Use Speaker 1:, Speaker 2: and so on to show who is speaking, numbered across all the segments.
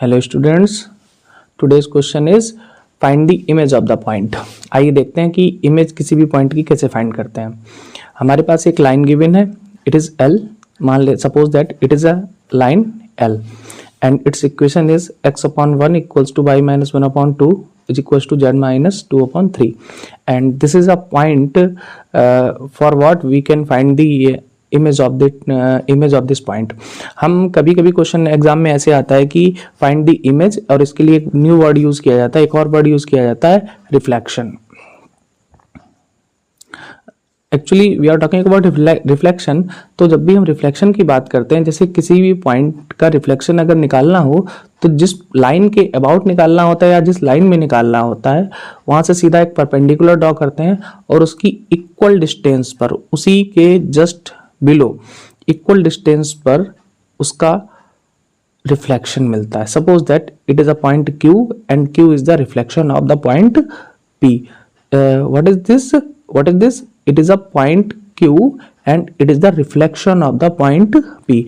Speaker 1: Hello students, today's question is find the image of the point. आइए देखते हैं कि इमेज किसी भी पॉइंट की कैसे फाइंड करते हैं। हमारे पास एक लाइन गिवन है, इट इज एल। मान ले suppose that it is a line L and it's equation is x upon 1 equals to y minus 1 upon 2 is equals to z minus 2 upon 3 and this is a point for what we can find the image of this point। हम कभी कभी question exam में ऐसे आता है कि find the image और इसके लिए एक न्यू वर्ड यूज किया जाता है, एक और वर्ड यूज किया जाता है reflection. Actually we are talking about reflection. तो जब भी हम रिफ्लेक्शन की बात करते हैं, जैसे किसी भी पॉइंट का रिफ्लेक्शन अगर निकालना हो तो जिस लाइन के अबाउट निकालना होता है या जिस लाइन में निकालना होता है वहां से सीधा एक परपेंडिकुलर ड्रॉ करते हैं और उसकी इक्वल डिस्टेंस पर, उसी के जस्ट बिलो इक्वल डिस्टेंस पर उसका रिफ्लेक्शन मिलता है। Suppose that it is a point Q and Q is the reflection of the point P। what is this? It is a point Q and it is the reflection of the point P।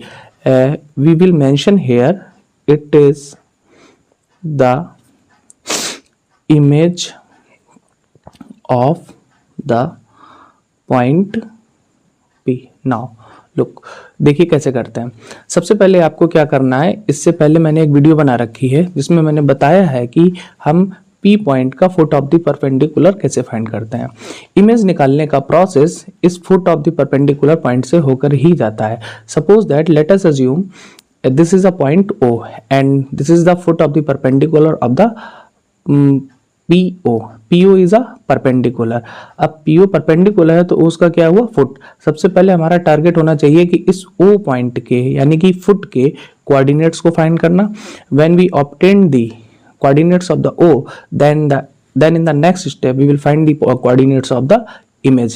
Speaker 1: We will mention here it is the image of the point P। Now look, देखिए कैसे करते हैं। सबसे पहले आपको क्या करना है, इससे पहले मैंने एक वीडियो बना रखी है जिसमें मैंने बताया है कि हम P पॉइंट का फुट ऑफ द परपेंडिकुलर कैसे फाइंड करते हैं। इमेज निकालने का प्रोसेस इस foot of the perpendicular point से होकर ही जाता है। Suppose that let us assume this is a point O and this is the foot of the perpendicular of the PO। PO is a perpendicular. अब PO perpendicular है तो उसका क्या हुआ, फुट। सबसे पहले हमारा टारगेट होना चाहिए कि इस O पॉइंट के यानी कि फुट के कोऑर्डिनेट्स को फाइंड करना। When we obtain the coordinates of the O, then in the next step we will find the coordinates of the image।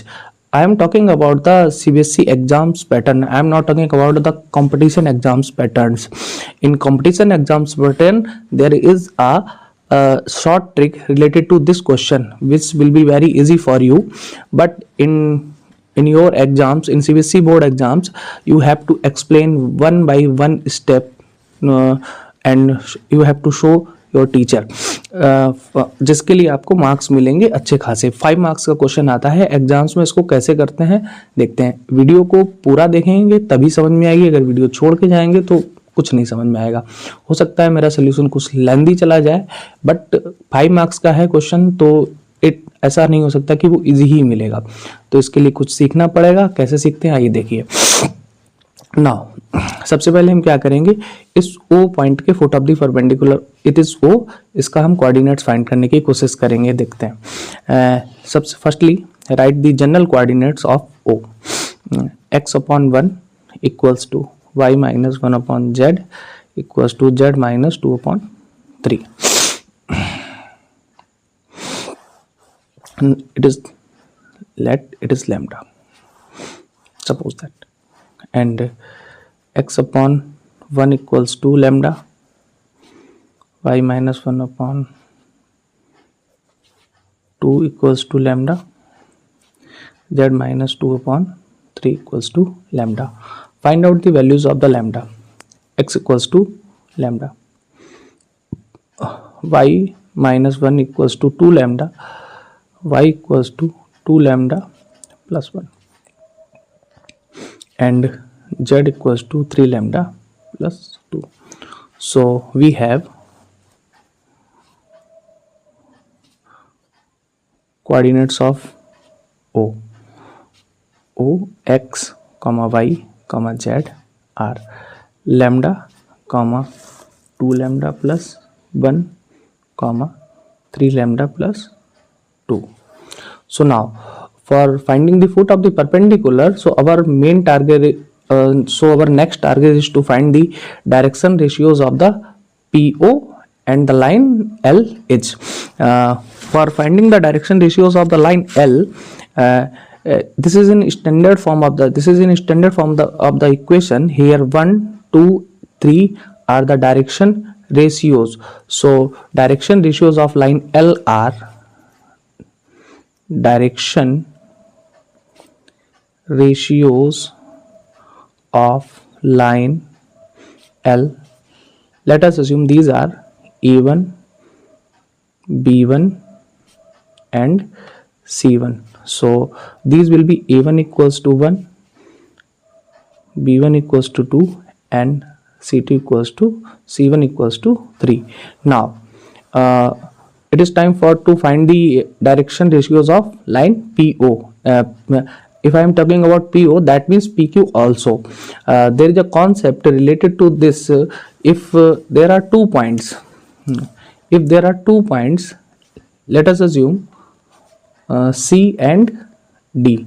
Speaker 1: I am talking about the CBSE exams pattern, I am not talking about the competition exams patterns। In competition exams pattern there is a short trick related to this question which will be very easy for you, but in your exams, in CBSE board exams, you have to explain one by one step and you have to show your teacher, जिसके लिए आपको marks मिलेंगे अच्छे खासे। 5 marks का question आता है exams में। इसको कैसे करते हैं देखते हैं। वीडियो को पूरा देखेंगे तभी समझ में आएगी, अगर वीडियो छोड़ के जाएंगे तो कुछ नहीं समझ में आएगा। हो सकता है मेरा सोल्यूशन कुछ लेंदी चला जाए, बट 5 मार्क्स का है क्वेश्चन तो ऐसा नहीं हो सकता कि वो इजी ही मिलेगा। तो इसके लिए कुछ सीखना पड़ेगा। कैसे सीखते हैं आइए देखिए। नाउ सबसे पहले हम क्या करेंगे, इस O पॉइंट के foot of the perpendicular it is O, इसका हम कोऑर्डिनेट्स फाइंड करने की कोशिश करेंगे। देखते हैं। सबसे firstly write the general coordinates of O। x upon 1 equals to y minus 1 upon z equals to z minus 2 upon 3। it is lambda, suppose that, and x upon 1 equals to lambda, y minus 1 upon 2 equals to lambda, z minus 2 upon 3 equals to lambda। Find out the values of the lambda। x equals to lambda, y minus 1 equals to 2 lambda, y equals to 2 lambda plus 1 and z equals to 3 lambda plus 2। so we have coordinates of O x comma y comma z are lambda comma 2 lambda plus 1 comma 3 lambda plus 2। so now for finding the foot of the perpendicular, so our main target so our next target is to find the direction ratios of the PO and the line L is। For finding the direction ratios of the line L, this is in standard form of the equation here। 1 2 3 are the direction ratios। so direction ratios of line L are direction ratios of line L let us assume these are A1, B1 and C1. So these will be A1 equals to 1, B1 equals to 2 and C2 equals to C1 equals to 3. Now it is time for to find the direction ratios of line PO. If I am talking about PO, that means PQ also. There is a concept related to this. If there are 2 points, if there are 2 points, let us assume C and D.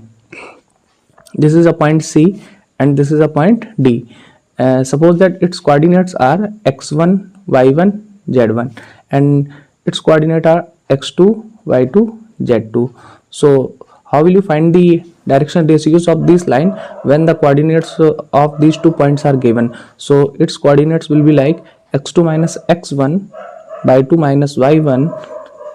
Speaker 1: This is a point C and this is a point D. Suppose that its coordinates are x1, y1, z1 and its coordinate are x2, y2, z2. So how will you find the direction ratios of this line when the coordinates of these 2 points are given? So its coordinates will be like x2 minus x1, y2 minus y1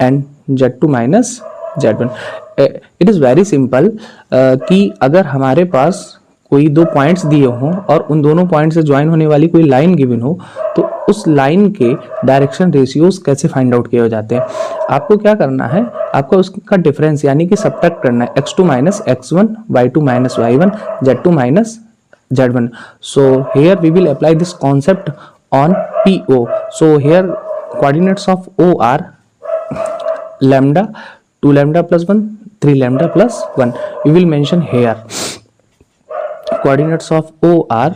Speaker 1: and z2 minus z1. It is very simple कि अगर हमारे पास कोई 2 points दिए हों और उन दोनों point से ज्वाइन होने वाली कोई लाइन गिवन हो, तो उस लाइन के डायरेक्शन रेशियोज कैसे फाइंड आउट किए जाते हैं? आपको क्या करना है, आपको उसका डिफरेंस यानी कि सब्ट्रैक्ट करना है, x2 minus x1, y2 minus y1, z2 minus z1. So here we will apply this concept on PO. So here coordinates of O are lambda, 2 lambda plus 1, 3 lambda plus 1. We will mention here. Coordinates of O are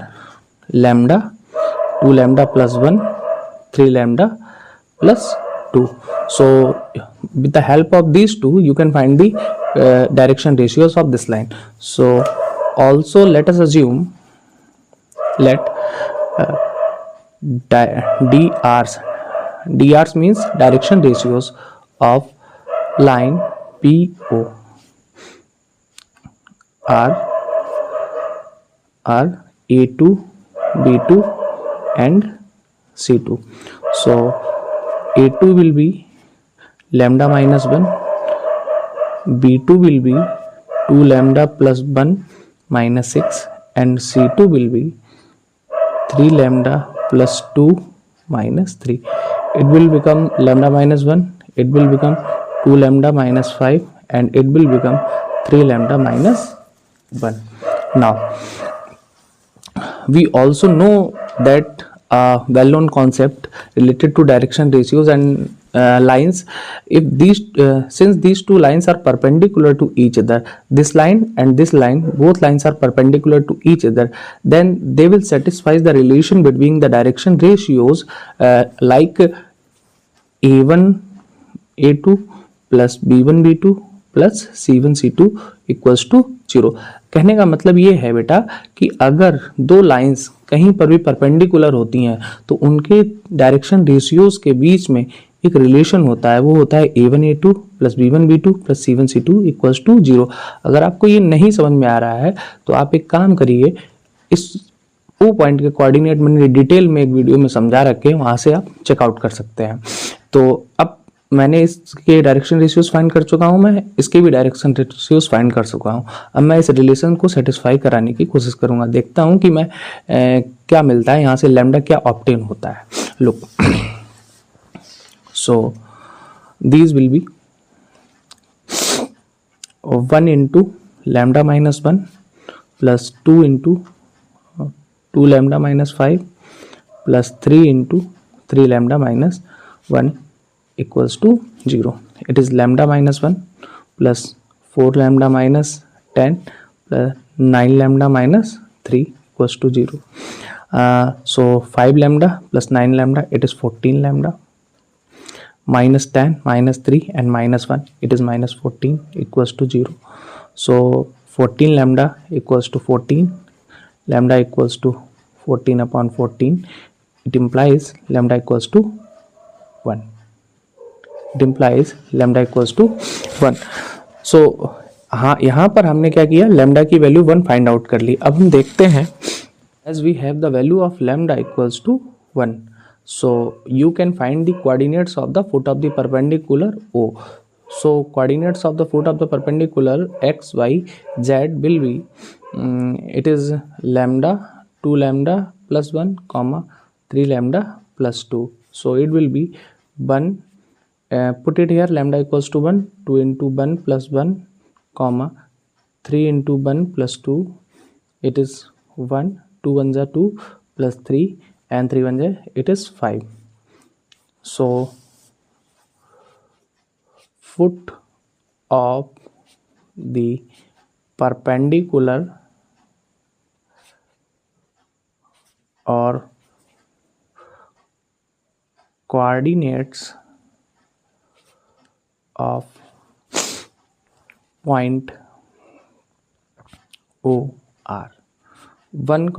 Speaker 1: lambda, 2 lambda plus 1, 3 lambda plus 2. So with the help of these two, you can find the direction ratios of this line. So also let us assume, let DRs means direction ratios of line PO are A2, B2 and C2. So A2 will be lambda minus 1, B2 will be 2 lambda plus 1 minus 6 and C2 will be 3 lambda plus 2 minus 3. It will become lambda minus 1, it will become 2 lambda minus 5 and it will become 3 lambda minus 1. Now we also know that well-known concept related to direction ratios and lines. If these since these two lines are perpendicular to each other, this line and this line, both lines are perpendicular to each other, then they will satisfy the relation between the direction ratios like A1 A2 plus B1 B2 plus C1 C2 equals to 0. कहने का मतलब ये है बेटा कि अगर 2 lines कहीं पर भी परपेंडिकुलर होती हैं तो उनके डायरेक्शन रेशियोज के बीच में एक रिलेशन होता है, वो होता है A1 A2 plus B1 B2 plus C1 C2 equals to 0. अगर आपको ये नहीं समझ में आ रहा है तो आप एक काम करिए, इस O पॉइंट के कोऑर्डिनेट मैंने डिटेल में एक वीडियो में समझा रखे, वहाँ से आप चेकआउट कर सकते हैं. तो अब मैंने इसके डायरेक्शन रेशियोज फाइंड कर चुका हूँ, मैं इसके भी डायरेक्शन रेशियोज फाइंड कर चुका हूँ. अब मैं इस रिलेशन को सेटिस्फाई कराने की कोशिश करूँगा, देखता हूँ कि मैं क्या मिलता है यहाँ से, लैम्डा क्या ऑब्टेन होता है. Look, so these will be 1 into lambda minus 1 plus 2 into 2 lambda minus 5 plus 3 into 3 lambda minus 1 equals to 0. It is lambda minus 1 plus 4 lambda minus 10 plus 9 lambda minus 3 equals to 0. So 5 lambda plus 9 lambda, it is 14 lambda, minus 10 minus 3 and minus 1, it is minus 14 equals to 0. So 14 lambda equals to 14, lambda equals to 14 upon 14, it implies lambda equals to 1. It implies lambda equals to 1. So हाँ, यहाँ पर हमने क्या किया, lambda की value 1 find out कर ली. अब हम देखते हैं, as we have the value of lambda equals to 1, so you can find the coordinates of the foot of the perpendicular O. So coordinates of the foot of the perpendicular x, y, z will be it is lambda 2 lambda plus 1 comma 3 lambda plus 2. So it will be 1, put it here, lambda equals to 1, 2 into 1 plus 1, comma 3 into 1 plus 2, it is 1, 2 1 are 2 plus 3 and 3 1 it is 5. So foot of the perpendicular or coordinates of point O are 1,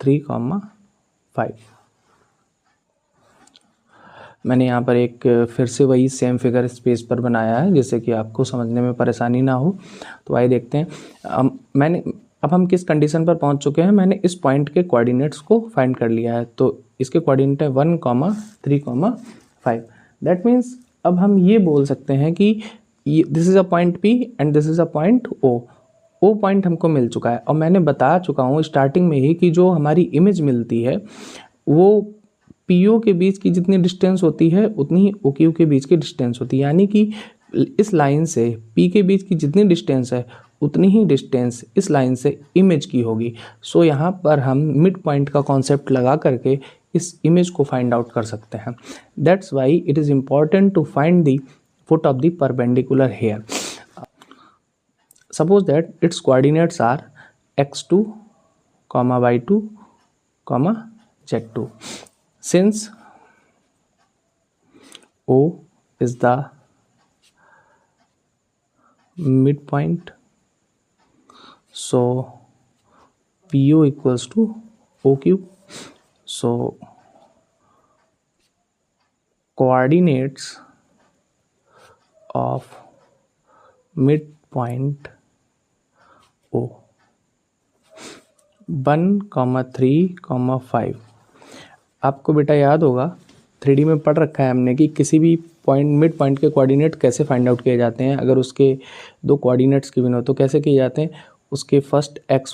Speaker 1: 3, 5. मैंने यहाँ पर एक फिर से वही same figure space पर बनाया है जिससे कि आपको समझने में परेशानी ना हो। तो आइए देखते हैं। अब हम किस कंडीशन पर पहुँच चुके हैं। मैंने इस पॉइंट के कोऑर्डिनेट्स को फाइंड कर लिया है। तो इसके कोऑर्डिनेट है 1, 3, 5। दैट मीन्स अब हम ये बोल सकते हैं कि this is a point P and this is a point O। O point हमको मिल चुका है और मैंने बता चुका हूँ स्टार्टिंग में ही कि जो हमारी इमेज मिलती है वो PO के बीच की जितनी डिस्टेंस होती है उतनी ही OQ के बीच की डिस्टेंस होती है। यानी कि इस लाइन से P के बीच की जितनी डिस्टेंस है उतनी ही डिस्टेंस इस लाइन से इमेज की होगी। सो यहाँ पर हम मिड पॉइंट का कॉन्सेप्ट लगा करके इस इमेज को फाइंड आउट कर सकते हैं। That's why it is important to find the foot of the perpendicular here. Suppose that its coordinates are x2, y2, z2. Since O is the midpoint, so PO equals to OQ. So coordinates of midpoint O 1, 3, 5। आपको बेटा याद होगा 3D में पढ़ रखा है हमने कि किसी भी पॉइंट मिड पॉइंट के कोऑर्डिनेट कैसे फाइंड आउट किए जाते हैं। अगर उसके दो कोऑर्डिनेट्स गिवन हो तो कैसे किए जाते हैं। उसके फर्स्ट x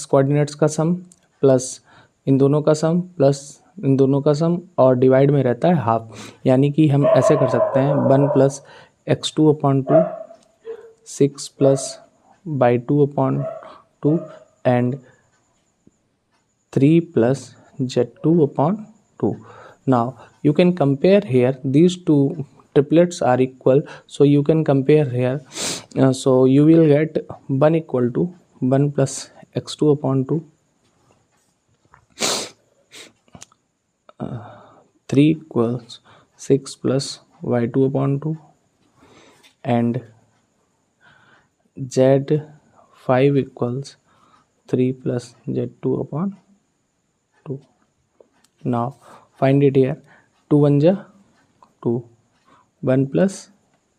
Speaker 1: कोऑर्डिनेट्स का सम प्लस इन दोनों का सम प्लस इन दोनों का सम और डिवाइड में रहता है हाफ। यानी कि हम ऐसे कर सकते हैं 1 plus x2/2, 6 plus y2/2 and 3 plus z2/2. Now you can compare here, these two triplets are equal, so you can compare here. So you will get 1 equal to 1 plus x2/2, 3 equals 6 plus y2/2 and z5 equals 3 plus z2/2. Now find it here. 2 1 ja 2, 1 plus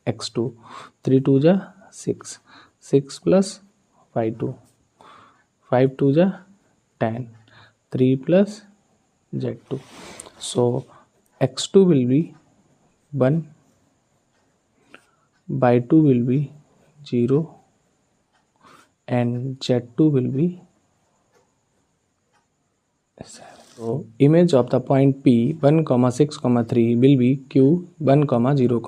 Speaker 1: x2, 3 2 ja 6, 6 plus y2, 5 2 ja 10, 3 plus z2. So x2 will be 1, y2 will be 0 and z2 will be 7. So image of the point P 1, 6, 3 will be Q 1, 0,